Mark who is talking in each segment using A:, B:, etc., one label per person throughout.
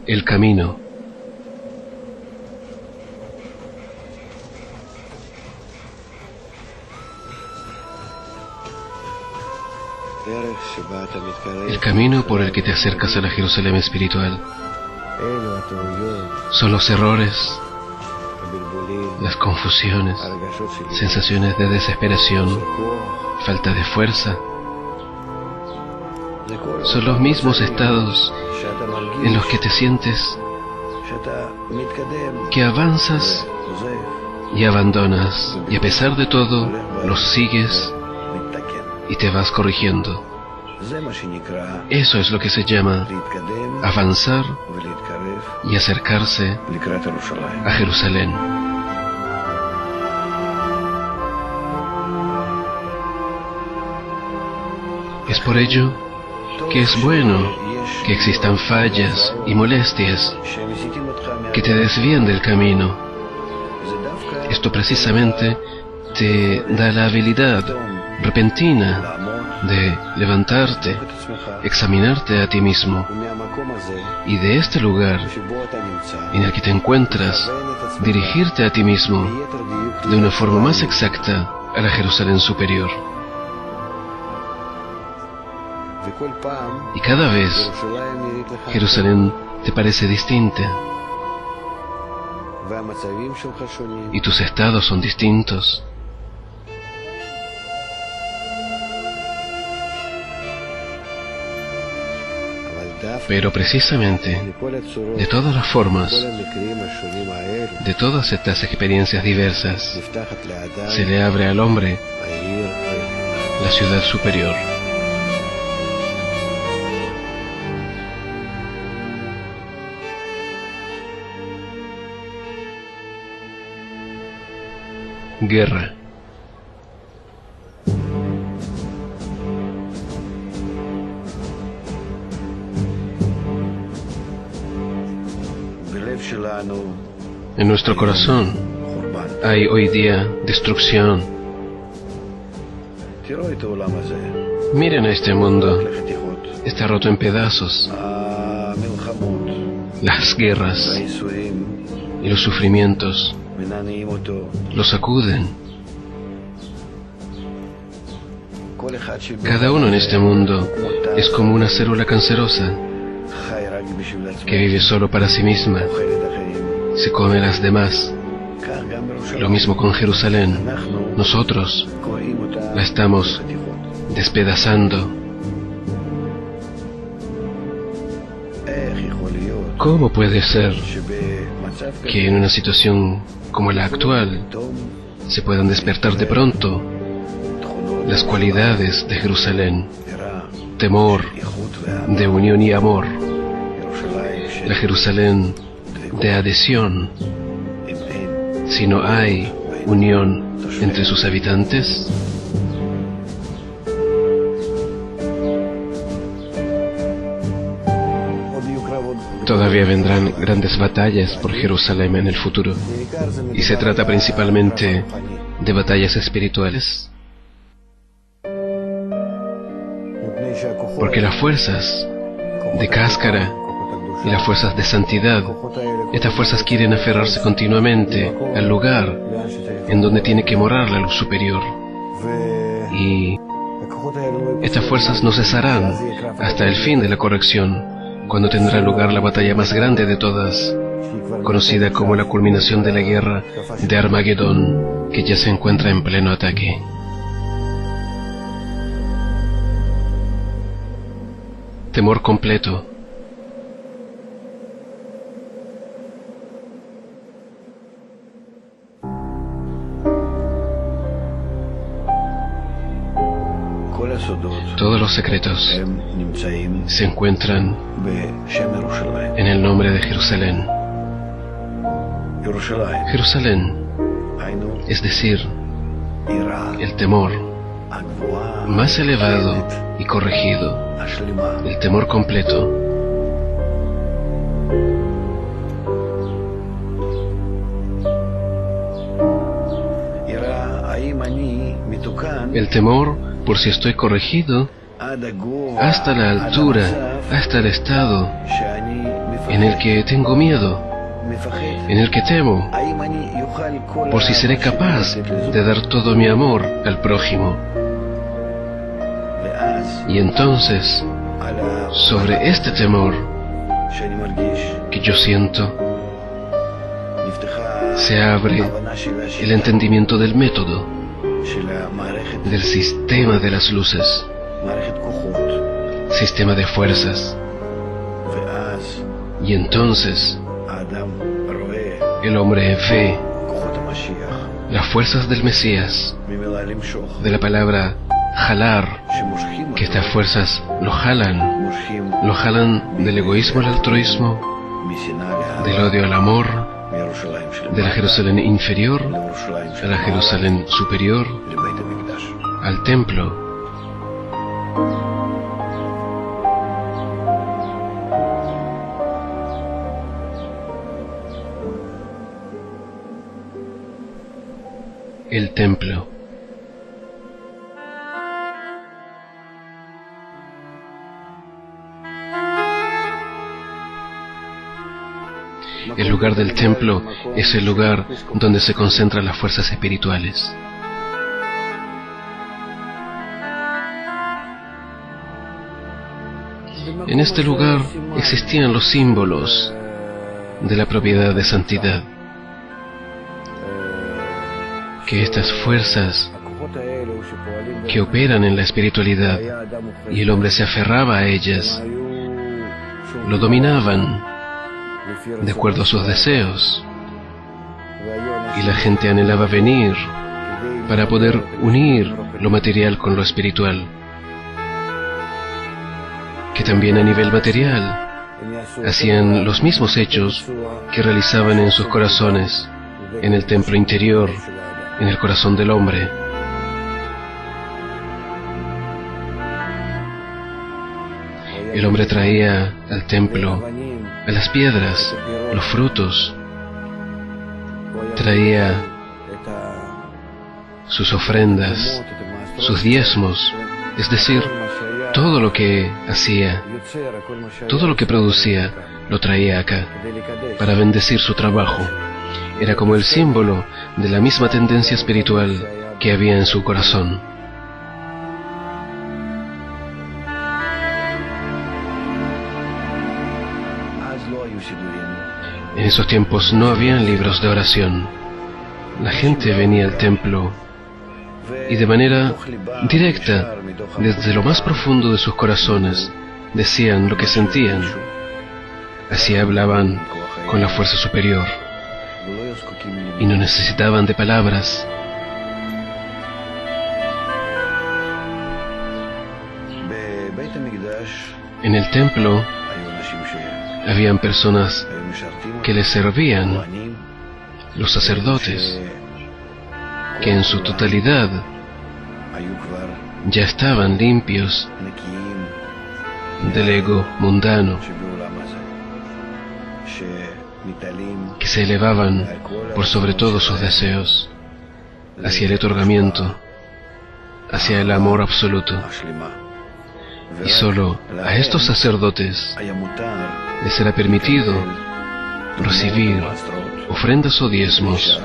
A: El camino. El camino por el que te acercas a la Jerusalén espiritual. Son los errores, las confusiones, sensaciones de desesperación, falta de fuerza. Son los mismos estados en los que te sientes que avanzas y abandonas, y a pesar de todo los sigues y te vas corrigiendo. Eso es lo que se llama avanzar y acercarse a Jerusalén. Es por ello que es bueno que existan fallas y molestias que te desvían del camino. Esto precisamente te da la habilidad repentina de levantarte, examinarte a ti mismo, y de este lugar en el que te encuentras, dirigirte a ti mismo de una forma más exacta a la Jerusalén superior. Y cada vez Jerusalén te parece distinta, y tus estados son distintos. Pero precisamente, de todas las formas, de todas estas experiencias diversas, se le abre al hombre la ciudad superior. Guerra. En nuestro corazón hay hoy día destrucción. Miren a este mundo, está roto en pedazos. Las guerras y los sufrimientos lo sacuden. Cada uno en este mundo es como una célula cancerosa que vive solo para sí misma, se come a las demás. Lo mismo con Jerusalén. Nosotros la estamos despedazando. ¿Cómo puede ser que en una situación como la actual se puedan despertar de pronto las cualidades de Jerusalén? Temor, de unión y amor. La Jerusalén de adhesión. Si no hay unión entre sus habitantes, todavía vendrán grandes batallas por Jerusalén en el futuro, y se trata principalmente de batallas espirituales, porque las fuerzas de cáscara y las fuerzas de santidad, estas fuerzas quieren aferrarse continuamente al lugar en donde tiene que morar la luz superior, y estas fuerzas no cesarán hasta el fin de la corrección, cuando tendrá lugar la batalla más grande de todas, conocida como la culminación de la guerra de Armagedón, que ya se encuentra en pleno ataque. Temor completo. Todos los secretos se encuentran en el nombre de Jerusalén. Jerusalén, es decir, el temor más elevado y corregido, el temor completo. El temor por si estoy corregido hasta la altura, hasta el estado en el que tengo miedo, en el que temo, por si seré capaz de dar todo mi amor al prójimo. Y entonces, sobre este temor que yo siento, se abre el entendimiento del método, del sistema de las luces, sistema de fuerzas. Y entonces el hombre ve las fuerzas del Mesías, de la palabra jalar, que estas fuerzas lo jalan del egoísmo al altruismo, del odio al amor, de la Jerusalén inferior a la Jerusalén superior, al templo. El templo. El lugar del templo es el lugar donde se concentran las fuerzas espirituales. En este lugar existían los símbolos de la propiedad de santidad, que estas fuerzas que operan en la espiritualidad y el hombre se aferraba a ellas, lo dominaban de acuerdo a sus deseos, y la gente anhelaba venir para poder unir lo material con lo espiritual, que también a nivel material hacían los mismos hechos que realizaban en sus corazones, en el templo interior, en el corazón del hombre. El hombre traía al templo, a las piedras, los frutos, traía sus ofrendas, sus diezmos, es decir, todo lo que hacía, todo lo que producía, lo traía acá, para bendecir su trabajo. Era como el símbolo de la misma tendencia espiritual que había en su corazón. En esos tiempos no habían libros de oración. La gente venía al templo y de manera directa, desde lo más profundo de sus corazones, decían lo que sentían. Así hablaban con la fuerza superior y no necesitaban de palabras. En el templo habían personas que les servían, los sacerdotes, que en su totalidad ya estaban limpios del ego mundano, que se elevaban por sobre todos sus deseos hacia el otorgamiento, hacia el amor absoluto. Y solo a estos sacerdotes les era permitido recibir ofrendas o diezmos,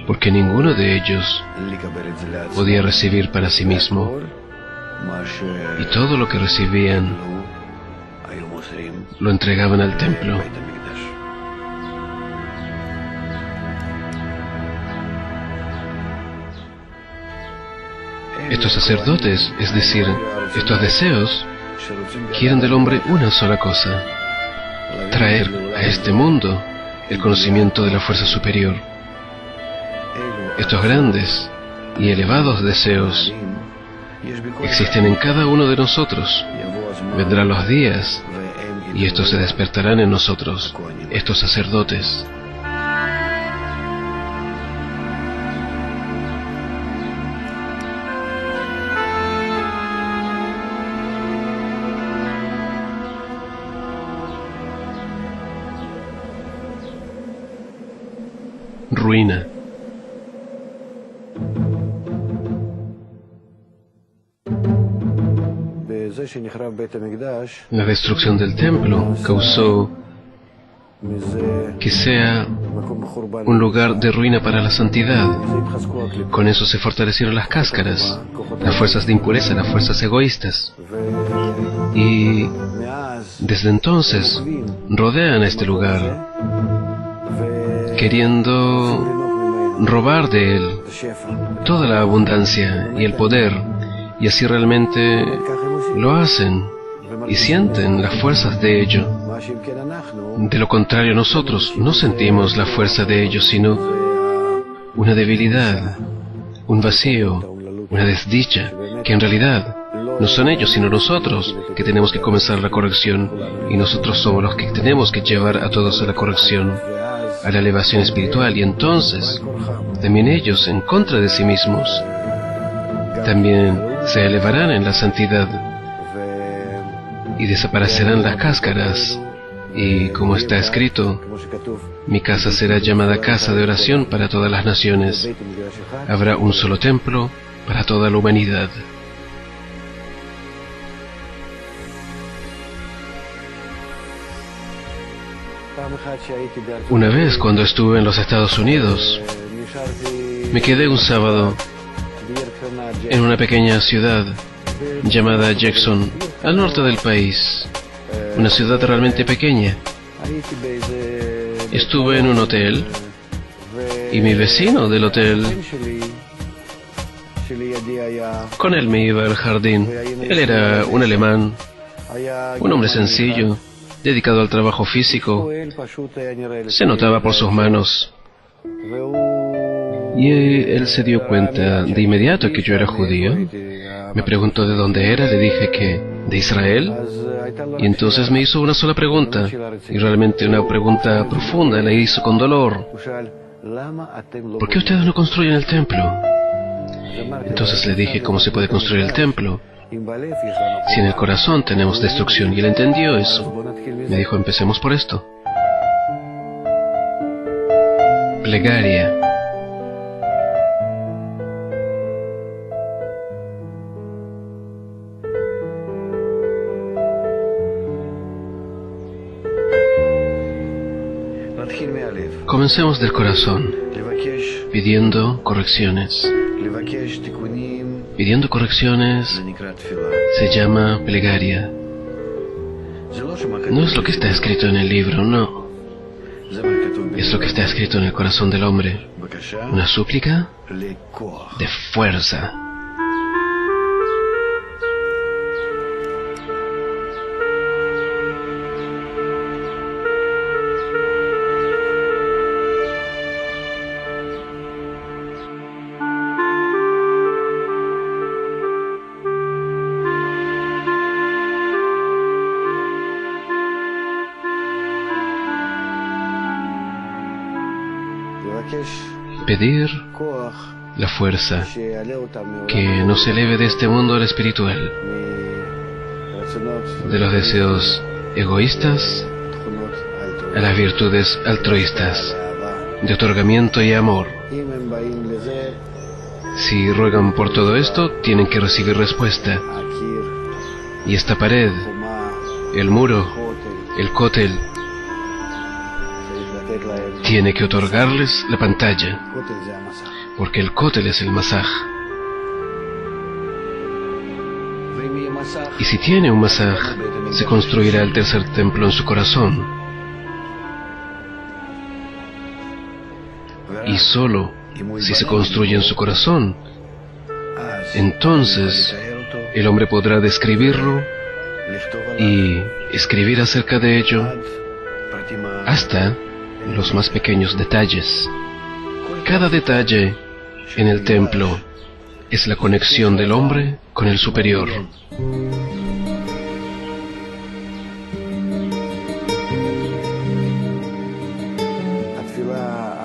A: porque ninguno de ellos podía recibir para sí mismo, y todo lo que recibían lo entregaban al templo. Estos sacerdotes, es decir, estos deseos, quieren del hombre una sola cosa: traer a este mundo el conocimiento de la fuerza superior. Estos grandes y elevados deseos existen en cada uno de nosotros. Vendrán los días y estos se despertarán en nosotros, estos sacerdotes. Ruina. La destrucción del templo causó que sea un lugar de ruina para la santidad. Con eso se fortalecieron las cáscaras, las fuerzas de impureza, las fuerzas egoístas. Y desde entonces rodean este lugar, queriendo robar de él toda la abundancia y el poder, y así realmente lo hacen y sienten las fuerzas de ello. De lo contrario, nosotros no sentimos la fuerza de ellos, sino una debilidad, un vacío, una desdicha, que en realidad no son ellos, sino nosotros que tenemos que comenzar la corrección, y nosotros somos los que tenemos que llevar a todos a la corrección, a la elevación espiritual, y entonces también ellos, en contra de sí mismos, también se elevarán en la santidad y desaparecerán las cáscaras. Y como está escrito, mi casa será llamada casa de oración para todas las naciones. Habrá un solo templo para toda la humanidad. Una vez cuando estuve en los Estados Unidos, me quedé un sábado en una pequeña ciudad llamada Jackson, al norte del país. Una ciudad realmente pequeña. Estuve en un hotel y mi vecino del hotel, con él me iba al jardín. Él era un alemán, un hombre sencillo, dedicado al trabajo físico. Se notaba por sus manos. Y él se dio cuenta de inmediato que yo era judío. Me preguntó de dónde era, le dije que de Israel. Y entonces me hizo una sola pregunta, y realmente una pregunta profunda, la hizo con dolor. ¿Por qué ustedes no construyen el templo? Entonces le dije, ¿cómo se puede construir el templo si en el corazón tenemos destrucción? Y él entendió eso. Me dijo, empecemos por esto. Plegaria. Comencemos del corazón, pidiendo correcciones. Pidiendo correcciones se llama plegaria. No es lo que está escrito en el libro, no. Es lo que está escrito en el corazón del hombre. Una súplica de fuerza. Pedir la fuerza que nos eleve de este mundo al espiritual, de los deseos egoístas a las virtudes altruistas, de otorgamiento y amor. Si ruegan por todo esto, tienen que recibir respuesta. Y esta pared, el muro, el cótel, tiene que otorgarles la pantalla, porque el cótel es el masaj. Y si tiene un masaj, se construirá el tercer templo en su corazón. Y solo si se construye en su corazón, entonces el hombre podrá describirlo y escribir acerca de ello hasta los más pequeños detalles. Cada detalle en el templo es la conexión del hombre con el superior.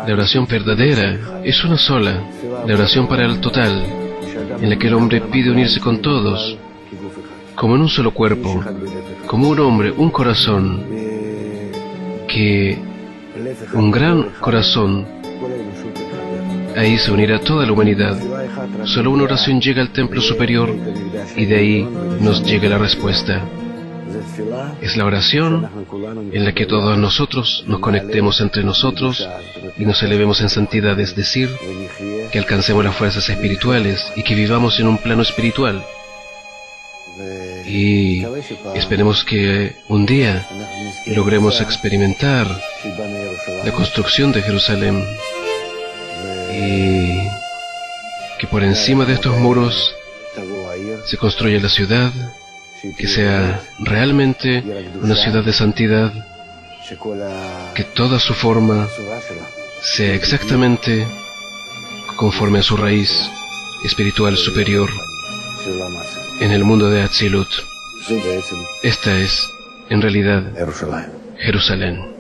A: La oración verdadera es una sola, la oración para el total, en la que el hombre pide unirse con todos, como en un solo cuerpo, como un hombre, un corazón, que un gran corazón Ahí se unirá toda la humanidad. Solo una oración llega al templo superior y de ahí nos llega la respuesta. Es la oración en la que todos nosotros nos conectemos entre nosotros y nos elevemos en santidad, es decir, que alcancemos las fuerzas espirituales y que vivamos en un plano espiritual. Y esperemos que un día logremos experimentar la construcción de Jerusalén y que por encima de estos muros se construya la ciudad, que sea realmente una ciudad de santidad, que toda su forma sea exactamente conforme a su raíz espiritual superior en el mundo de Atzilut. Esta es, en realidad, Jerusalén.